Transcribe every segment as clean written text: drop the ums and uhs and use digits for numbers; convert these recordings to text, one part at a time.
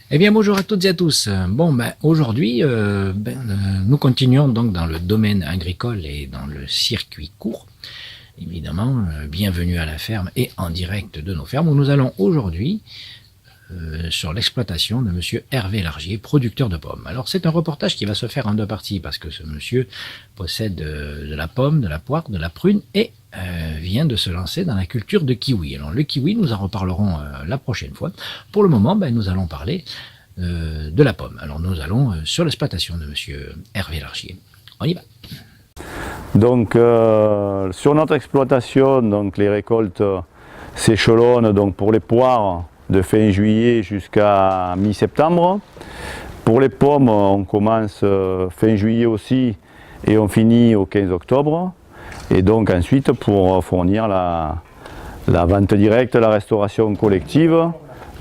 Eh bien, bonjour à toutes et à tous. Aujourd'hui, nous continuons donc dans le domaine agricole et dans le circuit court. Évidemment, bienvenue à la ferme et en direct de nos fermes où nous allons aujourd'hui sur l'exploitation de monsieur Hervé Largier, producteur de pommes. Alors, c'est un reportage qui va se faire en deux parties parce que ce monsieur possède de la pomme, de la poire, de la prune et vient de se lancer dans la culture de kiwi. Alors, le kiwi, nous en reparlerons la prochaine fois. Pour le moment, nous allons parler de la pomme. Alors, nous allons sur l'exploitation de monsieur Hervé Largier. On y va. Donc sur notre exploitation, donc, les récoltes s'échelonnent donc, pour les poires de fin juillet jusqu'à mi-septembre. Pour les pommes, on commence fin juillet aussi et on finit au 15 octobre. Et donc ensuite pour fournir la vente directe, la restauration collective,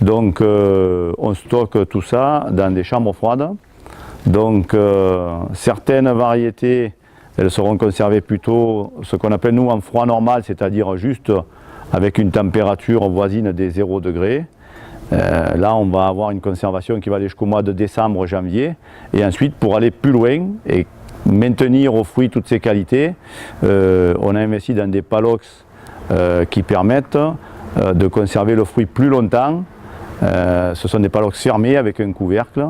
donc on stocke tout ça dans des chambres froides. Donc certaines variétés, elles seront conservées plutôt ce qu'on appelle nous en froid normal, c'est-à-dire juste avec une température voisine des 0 degrés. Là on va avoir une conservation qui va aller jusqu'au mois de décembre, janvier. Et ensuite pour aller plus loin et maintenir aux fruits toutes ces qualités, on a investi dans des palox qui permettent de conserver le fruit plus longtemps. Ce sont des palox fermés avec un couvercle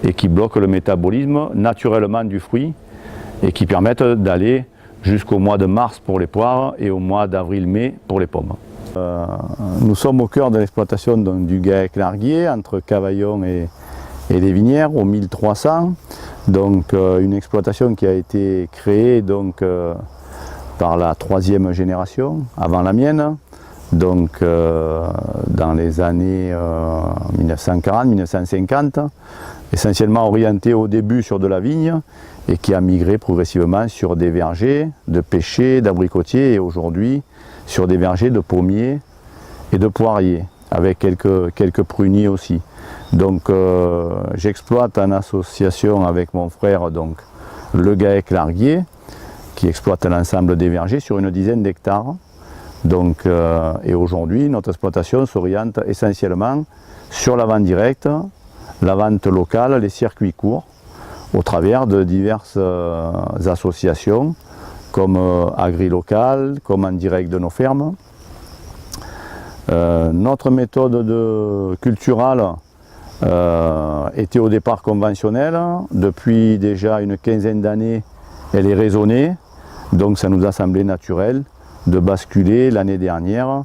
et qui bloquent le métabolisme naturellement du fruit et qui permettent d'aller jusqu'au mois de mars pour les poires et au mois d'avril-mai pour les pommes. Nous sommes au cœur de l'exploitation du GAEC-Larguier, entre Cavaillon et les Vinières, au 1300. Donc une exploitation qui a été créée par la troisième génération, avant la mienne, donc dans les années 1940-1950, essentiellement orientée au début sur de la vigne et qui a migré progressivement sur des vergers de pêchers, d'abricotiers et aujourd'hui sur des vergers de pommiers et de poiriers, avec quelques pruniers aussi. Donc j'exploite en association avec mon frère donc, le GAEC-Larguier qui exploite l'ensemble des vergers sur une dizaine d'hectares. Donc, et aujourd'hui notre exploitation s'oriente essentiellement sur la vente directe, la vente locale, les circuits courts, au travers de diverses associations comme AgriLocal, comme en direct de nos fermes. Notre méthode culturale était au départ conventionnelle. Depuis déjà une quinzaine d'années, elle est raisonnée. Donc ça nous a semblé naturel de basculer l'année dernière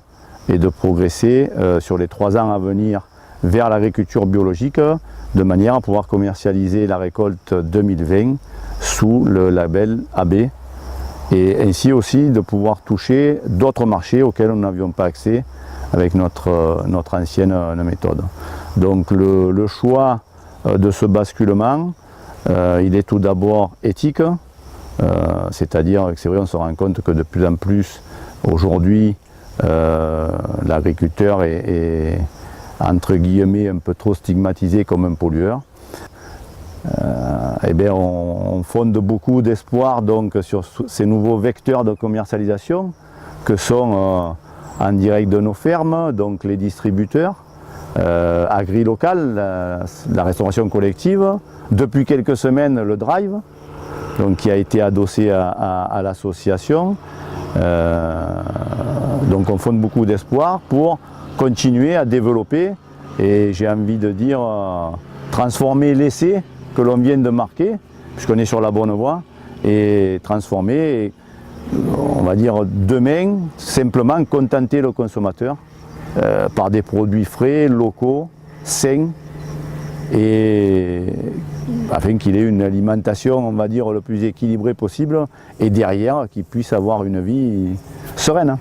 et de progresser sur les 3 ans à venir vers l'agriculture biologique de manière à pouvoir commercialiser la récolte 2020 sous le label AB et ainsi aussi de pouvoir toucher d'autres marchés auxquels nous n'avions pas accès avec notre ancienne méthode. Donc le choix de ce basculement, il est tout d'abord éthique, c'est-à-dire que c'est vrai, on se rend compte que de plus en plus aujourd'hui l'agriculteur est entre guillemets un peu trop stigmatisé comme un pollueur. On fonde beaucoup d'espoir donc sur ces nouveaux vecteurs de commercialisation que sont en direct de nos fermes, donc les distributeurs, AgriLocal, la restauration collective, depuis quelques semaines le Drive, donc qui a été adossé à l'association. Donc on fonde beaucoup d'espoir pour continuer à développer et j'ai envie de dire transformer l'essai que l'on vient de marquer, puisqu'on est sur la bonne voie, et transformer, on va dire demain, simplement contenter le consommateur par des produits frais, locaux, sains, et afin qu'il ait une alimentation, on va dire, le plus équilibrée possible, et derrière qu'il puisse avoir une vie sereine.